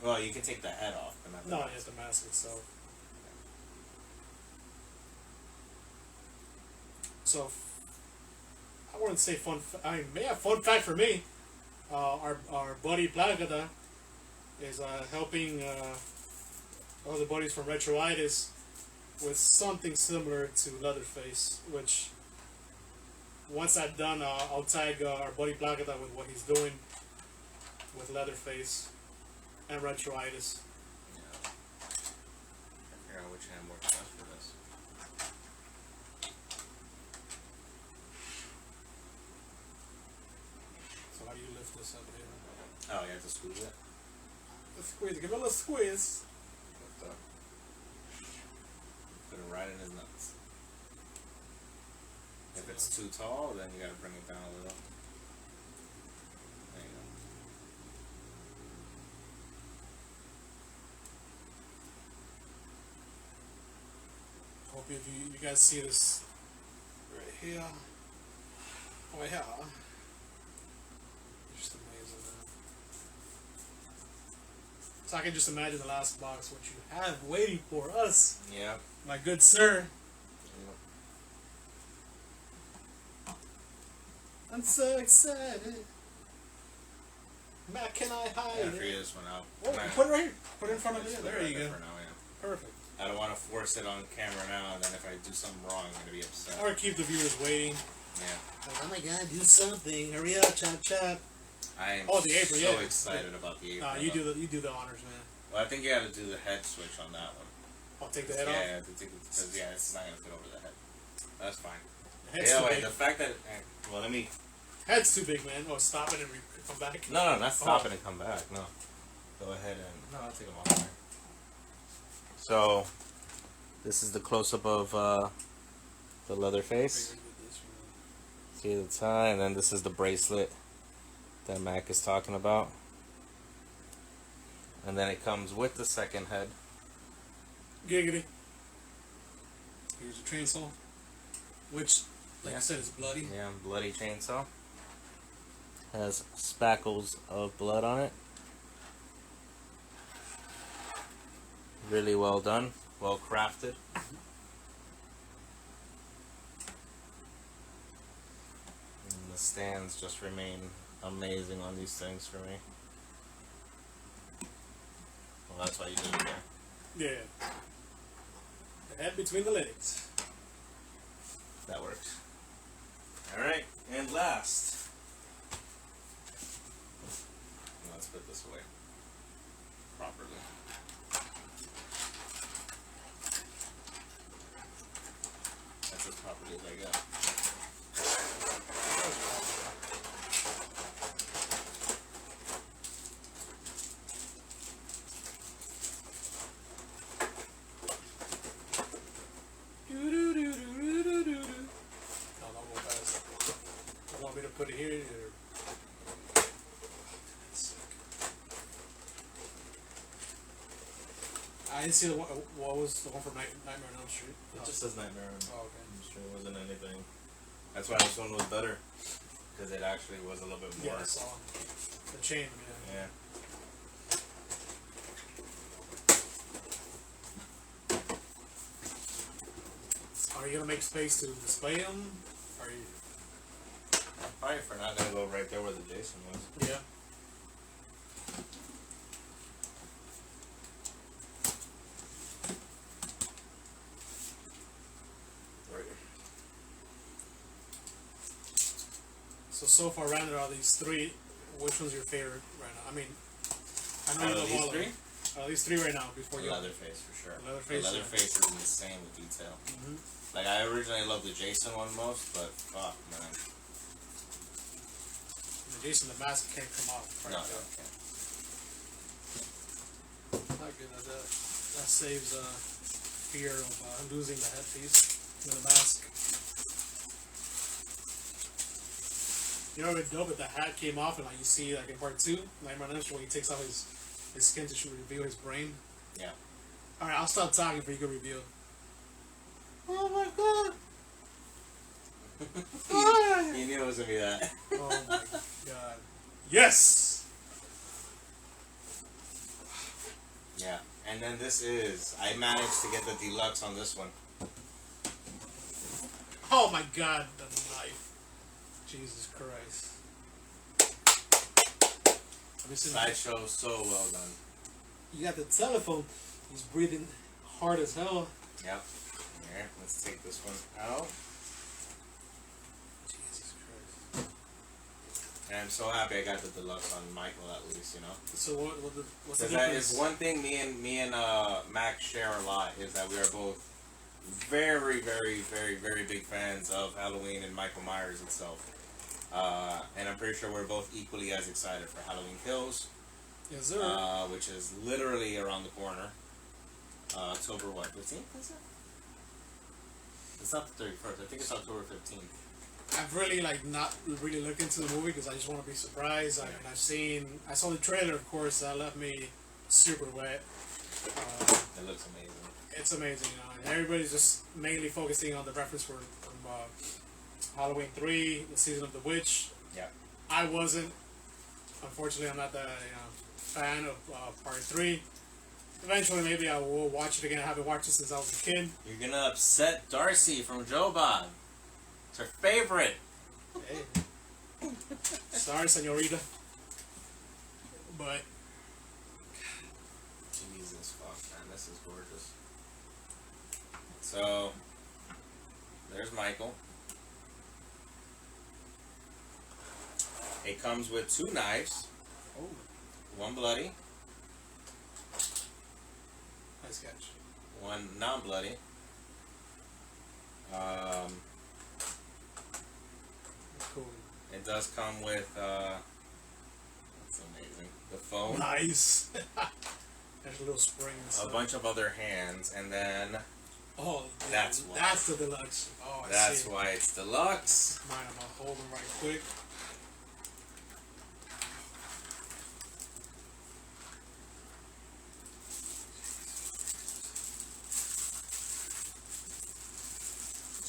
Well, you can take the head off, but not the No, mask. it's the mask itself. So, I wouldn't say fun. I mean, yeah, fun fact for me. Our buddy Plagada is helping all the buddies from Retroitis with something similar to Leatherface, which once I'm done, I'll tag our buddy Plagada with what he's doing with Leatherface and Retroitis. Yeah. I figure out which hand works best for this. So how do you lift this up here? Oh, you have to squeeze it? Let's squeeze it. Give it a little squeeze. Lift up. Put it right in his nuts. If it's too tall, then you gotta bring it down a little. There you go. Hope if you guys see this right here. Oh yeah. Just amazing, man. So I can just imagine the last box, what you have waiting for us, Yeah. my good sir. I'm so excited. Matt, can I hide Yeah, it? figure this one out. Oh, put it right here. Put it in front of Just you. put it There right you go. For now, yeah. Perfect. I don't want to force it on camera now, and then if I do something wrong, I'm gonna be upset. Or keep the viewers waiting. Yeah. Like, oh my god, do something. Hurry up, chop chop. I am The apron, so yeah. excited about the apron. Nah, you do the honors, man. Well, I think you gotta do the head switch on that one. I'll take the head off. Yeah, because it's not gonna fit over the head. That's fine. The head's Yeah, too wait, big. the fact that well, let me. Head's too big, man. Oh, stop it and come back. No, not stop it and come back. No, go ahead and no, I'll take them off there. So, this is the close up of the leather face. See the tie, and then this is the bracelet that Mac is talking about. And then it comes with the second head. Giggity. Here's a chainsaw, which, like I said, is bloody. Yeah, bloody chainsaw. Has spackles of blood on it. Really well done, well crafted. And the stands just remain amazing on these things for me. Well, that's why you did it there. Yeah. The head between the legs. That works. Alright, and last. Let's put this away properly. That's as properly as I got. didn't see the one. What was the one from Nightmare on Elm Street? It just says Nightmare on Oh, okay. Elm Street. It wasn't anything. That's why this one was better. Because it actually was a little bit more. Yeah, I saw the chain. Yeah. Are you gonna make space to display them? Are you? Probably for not gonna go right there where the Jason was. Yeah. Right. So far, Randall, are these three? Which one's your favorite right now? I mean, I know you love these all of three? them. These three right now before you. Leatherface for sure. Leatherface, The yeah. Leatherface is insane with detail. Mm-hmm. Like I originally loved the Jason one most, but fuck man. The Jason the mask can't come off. Right No, now. no, okay. Not good at that. That saves fear of losing the headpiece with the mask. You know, it's dope if the hat came off and like you see like in part 2, Nightmare on Elm Street when he takes off his skin to reveal his brain. Yeah. All right, I'll stop talking for you can reveal. Oh my god! You knew it was gonna be that. Oh my god! Yes! Yeah. And then this is I managed to get the deluxe on this one. Oh my god! The knife. Jesus Christ! Let me see. Sideshow so well done. You got the telephone. He's breathing hard as hell. Yep. Here, let's take this one out. Jesus Christ. And I'm so happy I got the deluxe on Michael at least, you know. So what's the Because that difference? is one thing me and Mac share a lot is that we are both very, very, very, very big fans of Halloween and Michael Myers itself. And I'm pretty sure we're both equally as excited for Halloween Kills. Yes, sir. Which is literally around the corner. October what, 15th is it? It's not the 31st. I think it's October 15th. I've really not really looked into the movie because I just want to be surprised. I saw the trailer, of course. That left me super wet. It looks amazing. It's amazing, and everybody's just mainly focusing on the reference from Halloween 3, the Season of the Witch. Yeah. I wasn't. Unfortunately, I'm not the fan of Part 3. Eventually, maybe I will watch it again. I haven't watched it since I was a kid. You're gonna upset Darcy from Joe Bob. It's her favorite. Hey. Sorry, senorita. But Jesus fuck, man, this is gorgeous. So there's Michael. It comes with 2 knives. oh, One bloody, nice catch. one non-bloody. Cool. It does come with that's amazing. The phone, Nice. There's a little spring. a bunch of other hands, and then Oh, That's why. That's the deluxe. Oh, I that's see. why it's deluxe. Mind, I'm gonna hold them right quick.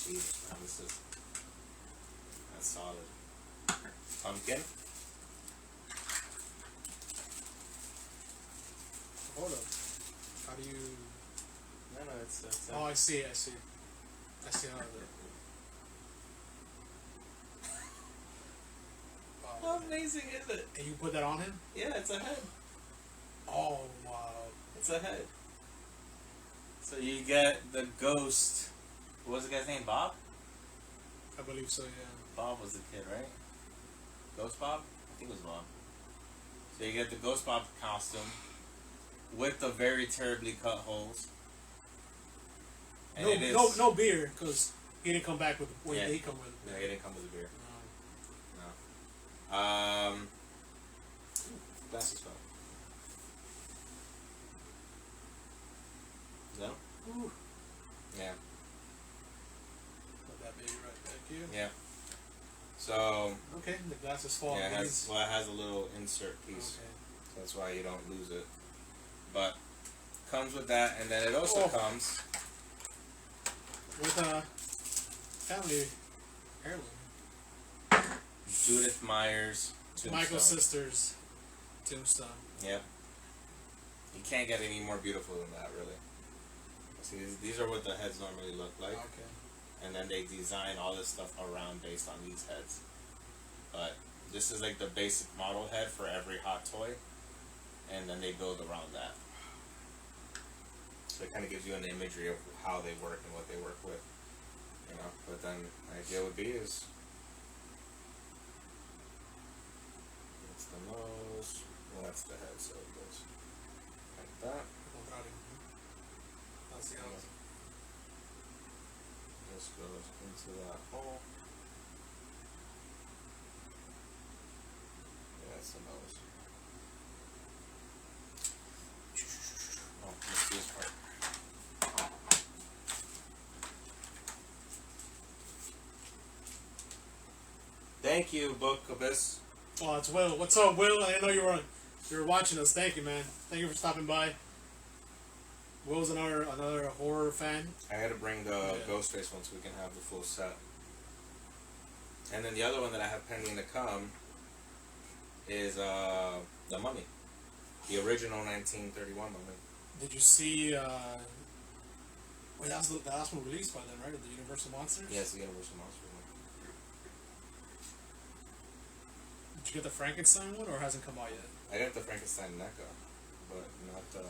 Jesus, man, that's solid. Pumpkin. Hold up. How do you? No, it's Oh, I see. I see how it. How amazing is it? And you put that on him? Yeah, it's a head. Oh wow. It's a head. So you get the ghost. What was the guy's name? Bob? I believe so. Yeah. Bob was the kid, right? Ghost Bob? I think it was Bob. So you get the Ghost Bob costume with the very terribly cut holes. And it is, No beer, because he didn't come back with. What Yeah. did he come with? No, he didn't come with a beer. No. No. Glasses fell. No? Ooh. Yeah. Put that baby right back here. Yeah. So Okay, the glasses fall. yeah, it please. has a little insert piece. Okay. So that's why you don't lose it. But comes with that, and then it also comes with a family heirloom. Judith Myers tombstone. Michael's sister's tombstone. Yep. You can't get any more beautiful than that, really. See, these are what the heads normally look like. Okay. And then they design all this stuff around based on these heads. But this is like the basic model head for every hot toy. And then they build around that. So it kind of gives you an imagery of how they work and what they work with. You know, but then the idea would be is that's the nose, well, that's the head, so it goes like that. This goes into that hole. Yeah, that's the nose. Oh, let's do this part. Thank you, Book Abyss. Oh, it's Will. What's up, Will? I didn't know you were watching us. Thank you, man. Thank you for stopping by. Will's another horror fan. I had to bring the Ghostface one so we can have the full set. And then the other one that I have pending to come is the Mummy, the original 1931 Mummy. Did you see? Wait, that was the last one released by them, right? The Universal Monsters. Yes, the Universal Monsters one. Did you get the Frankenstein one, or hasn't come out yet? I got the Frankenstein NECA, but not the.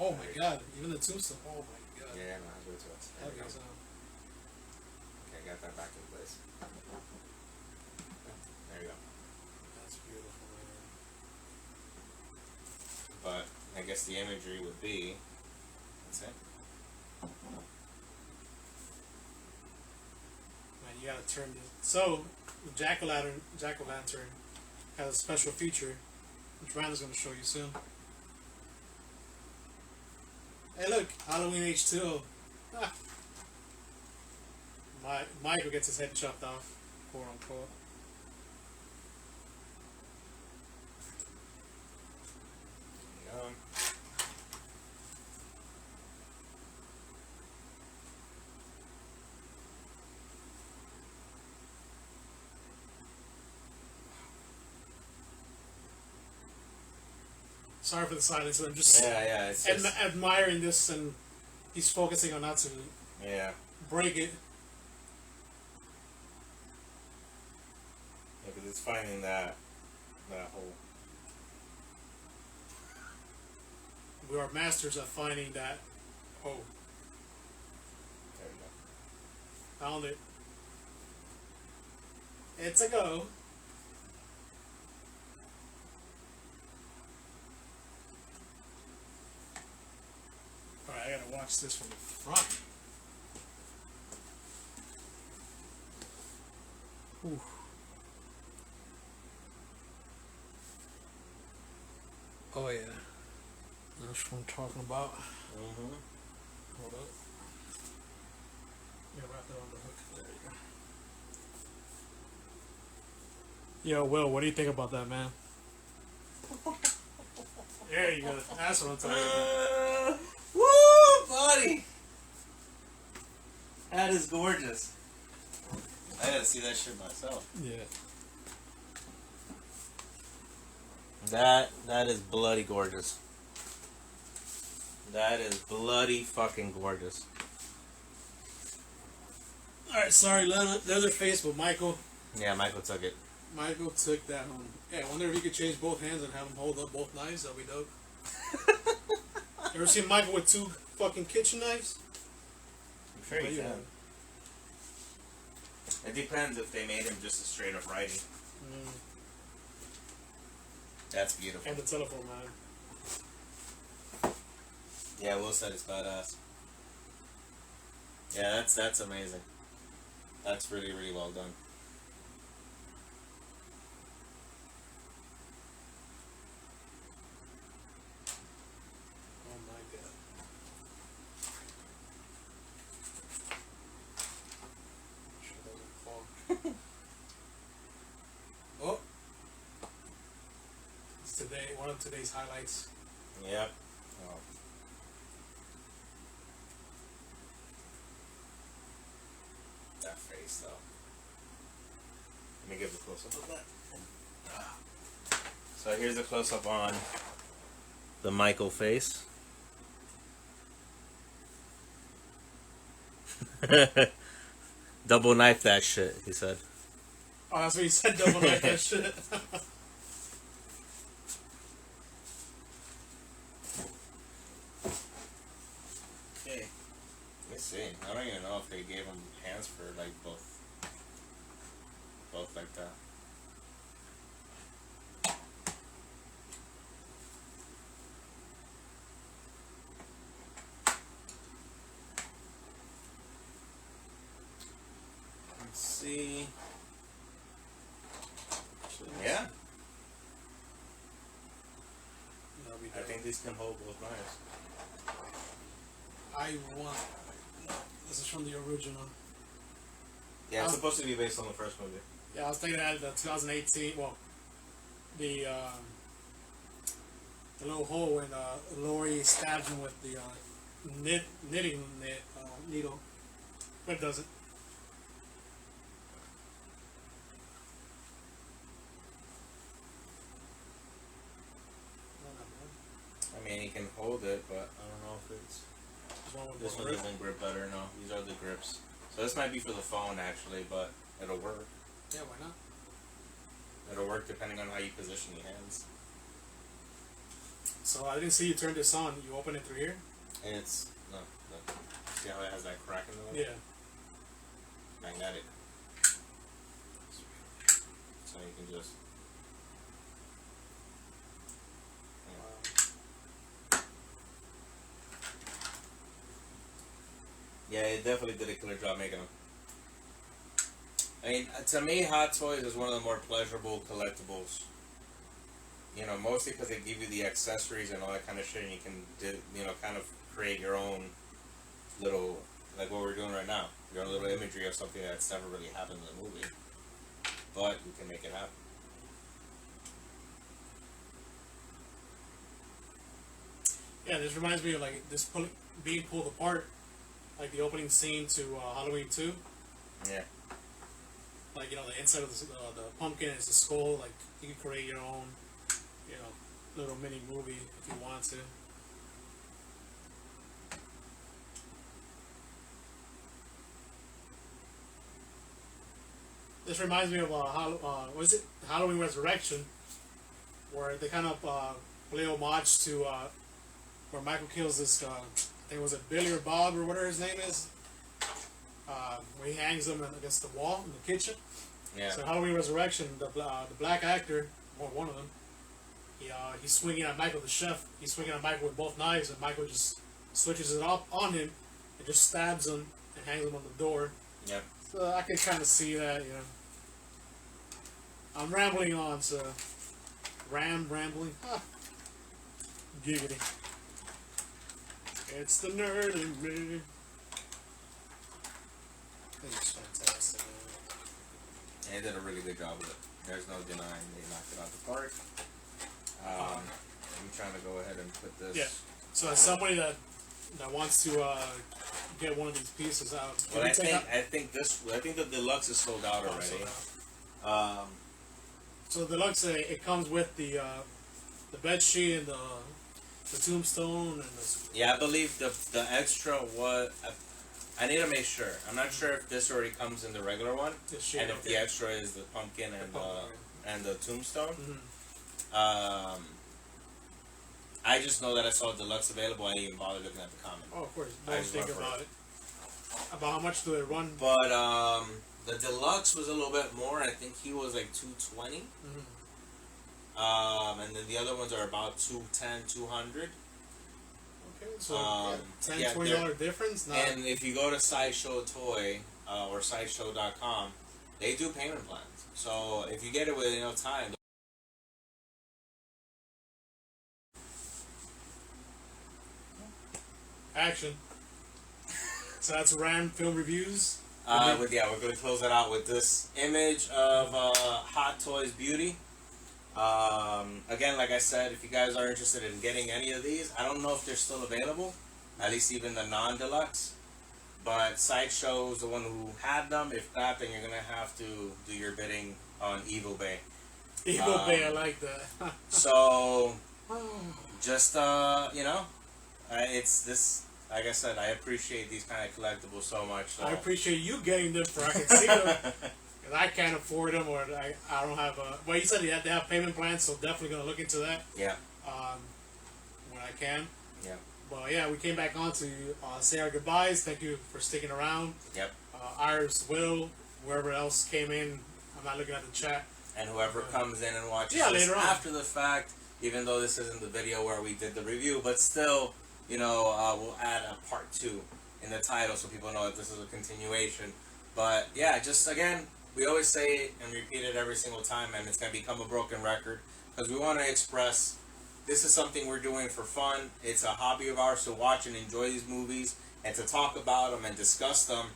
Oh my god! Even the tombstone. Oh my god. Yeah, no, I was way too much. Okay, so. Okay, I got that back in place. There you go. That's beautiful, man. But I guess the imagery would be. That's it. Man, you gotta turn this. So, Jack-o'-lantern has a special feature, which Randall's gonna show you soon. Hey, look, Halloween H2O. Ah. Michael gets his head chopped off, quote unquote. Yeah. Sorry for the silence. I'm just It's just, admiring this, and he's focusing on not to break it. Yeah, because it's finding that hole. We are masters at finding that. Oh, There you go. found it. It's a go. Alright, I gotta watch this from the front. Ooh. Oh yeah. That's what I'm talking about. Mm-hmm. Hold up. Yeah, wrap that on the hook. There you go. Yo, Will, what do you think about that, man? There you go. That's what I'm talking about. Woo, buddy! That is gorgeous. I gotta see that shit myself. Yeah. That is bloody gorgeous. That is bloody fucking gorgeous. Alright, sorry, Leatherface, but Michael took it. Michael took that home. Yeah, I wonder if you could change both hands and have him hold up both knives. That'd be dope. You ever seen Michael with two fucking kitchen knives? I'm sure you Yeah. can. It depends if they made him just a straight up righty. Mm. That's beautiful. And the telephone man. Yeah, Will said it's badass. Yeah, that's amazing. That's really, really well done. Oh my god. Sure doesn't fall. Oh. It's one of today's highlights. Yep. Oh. That face, though. Let me give a close up of that. So here's a close up on the Michael face. Double knife that shit, he said. Oh, that's what you said, double knife that shit. Okay. Let me see. I don't even know if they gave him hands for like both like that. Let's see. Yeah, That'll be I dope. think these can hold both knives. I want. No, this is from the original. Yeah, it's supposed to be based on the first movie. Yeah, I was thinking that the 2018. Well, the little hole when Lori stabs him with the knitting needle, but it doesn't. I mean, he can hold it, but I don't know if it's... This one doesn't grip better, no. These are the grips. So this might be for the phone, actually, but it'll work. Yeah, why not? It'll work depending on how you position your hands. So I didn't see you turn this on. You open it through here? And it's... No. See how it has that crack in the middle? Yeah. Magnetic. So you can just... Yeah, it definitely did a killer job making them. I mean, to me, Hot Toys is one of the more pleasurable collectibles. You know, mostly because they give you the accessories and all that kind of shit, and you can, you know, kind of create your own little, like what we're doing right now, your own little imagery of something that's never really happened in the movie. But you can make it happen. Yeah, this reminds me of like this being pulled apart, like the opening scene to Halloween 2. Yeah. Like, you know, the inside of the pumpkin is the skull. Like, you can create your own, you know, little mini movie if you want to. This reminds me of what is it? Halloween Resurrection, where they kind of play homage to where Michael kills this. I think it was it Billy or Bob or whatever his name is. Where he hangs them against the wall in the kitchen. Yeah. So Halloween Resurrection, the black actor, or one of them, he's swinging at Michael the chef. He's swinging at Michael with both knives, and Michael just switches it up on him and just stabs him and hangs him on the door. Yep. So I can kind of see that, you know. I'm rambling on, so rambling. Ah. Giggity. It's the nerd in me. It's fantastic. And they did a really good job with it. There's no denying they knocked it out the park. I'm trying to go ahead and put this. Yeah. So as somebody that wants to get one of these pieces out, Well, I think the deluxe is sold out already. So the deluxe, it comes with the bed sheet and the tombstone and the. Yeah, I believe the extra was. I need to make sure. I'm not sure if this already comes in the regular one, sheet, and if the extra is the pumpkin and the tombstone. Mm-hmm. I just know that I saw deluxe available. I didn't even bother looking at the comment. Oh, of course. I Don't just think went for about it. About how much do they run? But the deluxe was a little bit more. I think he was like $220. Mm-hmm. And then the other ones are about $210, $200. Okay, so $10, yeah, $20 difference. Not And if you go to Sideshow Toy or Sideshow.com, they do payment plans. So if you get it within enough time. action. So that's Ram Film Reviews. We're going to close that out with this image of Hot Toys Beauty. Again, like I said, if you guys are interested in getting any of these, I don't know if they're still available, at least even the non-deluxe. But Sideshow's the one who had them. If not, then you're going to have to do your bidding on Evil Bay. Evil Bay, I like that. So, just, it's this, like I said, I appreciate these kind of collectibles so much. So. I appreciate you getting them for I can see them. Because I can't afford them, or I don't have a... Well, you said you have to have payment plans, so definitely going to look into that. Yeah. When I can. Yeah. But yeah, we came back on to say our goodbyes. Thank you for sticking around. Yep. Iris, Will, whoever else came in. I'm not looking at the chat. And whoever comes in and watches this later on. after the fact, even though this isn't the video where we did the review, but still, we'll add a part 2 in the title so people know that this is a continuation. But yeah, just again, we always say it and repeat it every single time, and it's going to become a broken record because we want to express this is something we're doing for fun. It's a hobby of ours to watch and enjoy these movies and to talk about them and discuss them.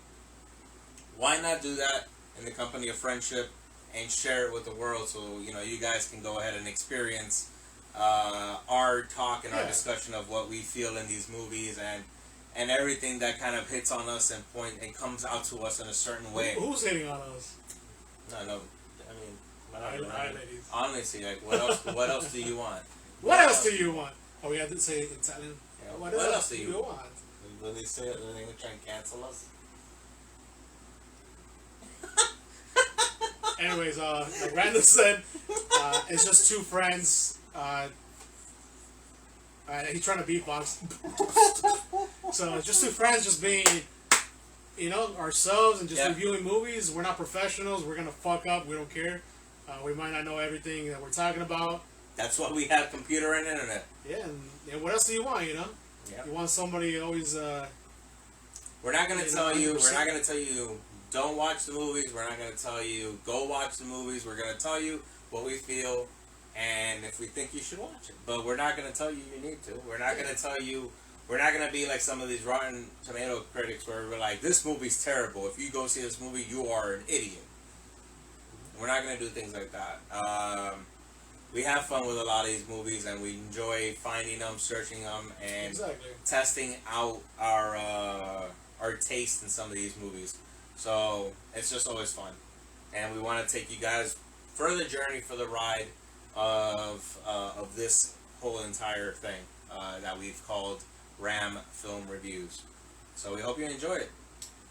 Why not do that in the company of friendship and share it with the world so, you guys can go ahead and experience our talk and our discussion of what we feel in these movies and everything that kind of hits on us and comes out to us in a certain way. Who's hitting on us? No, I mean, ladies. honestly, like, what else do you want? What else do you want? Oh, we had to say Italian. Yeah, What else do you want? When they say it, then they're going to try and cancel us. Anyways, like Randall said, it's just two friends. He's trying to beatbox. So it's just two friends just being, ourselves and just reviewing movies. We're not professionals. We're going to fuck up. We don't care. We might not know everything that we're talking about. That's why we have computer and internet. Yeah, and what else do you want, Yeah. You want somebody always... We're not going to tell you, don't watch the movies. We're not going to tell you, go watch the movies. We're going to tell you what we feel and if we think you should watch it. But we're not going to tell you you need to. We're not going to tell you, we're not going to be like some of these Rotten Tomato critics where we're like, this movie's terrible. If you go see this movie, you are an idiot. We're not going to do things like that. We have fun with a lot of these movies, and we enjoy finding them, searching them, and testing out our taste in some of these movies. So it's just always fun, and we want to take you guys for the journey, for the ride of this whole entire thing that we've called RAM Film Reviews. So we hope you enjoy it.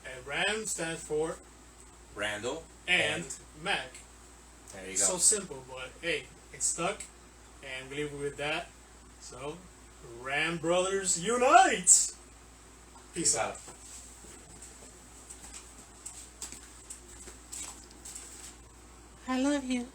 And RAM stands for Randall and Mack. There you go. So simple, but hey, it's stuck, and we leave it with that. So, Ram Brothers unite! Peace out. I love you.